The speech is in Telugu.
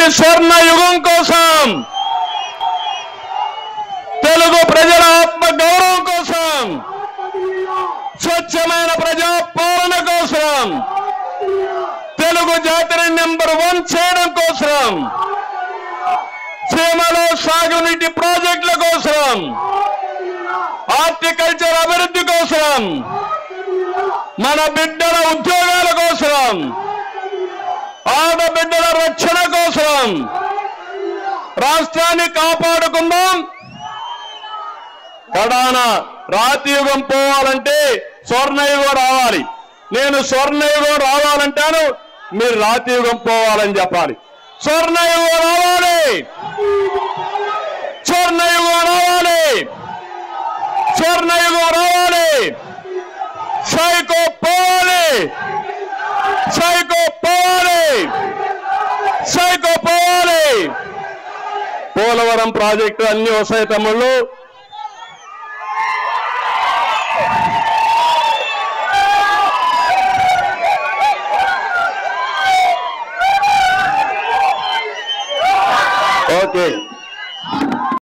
ఇలాంటి స్వర్ణ యుగం కోసం, తెలుగు ప్రజల ఆత్మ గౌరవం కోసం, స్వచ్ఛమైన ప్రజాపాలన కోసం, తెలుగు జాతిని నెంబర్ 1 చేయడం కోసం, సీమలో సాగునీటి ప్రాజెక్టుల కోసం, హార్టికల్చర్ అభివృద్ధి కోసం, మన బిడ్డల ఉద్యోగాల కోసం, ఆడబిడ్డల రక్షణ కోసం రాష్ట్రాన్ని కాపాడుకుందాం. కడాన రాతియుగం పోవాలంటే స్వర్ణయుగం రావాలి. నేను స్వర్ణయుగం రావాలంటాను, మీరు రాతియుగం పోవాలని చెప్పాలి. స్వర్ణయుగం రావాలి, స్వర్ణయుగం రావాలి, స్వర్ణయుగం రావాలి. సైకో పోవాలి, సైకో పోవాలి, సైకో పోవాలి. పోలవరం ప్రాజెక్టు అన్ని వస్తాయి తమ్ముళ్ళు. ఓకే.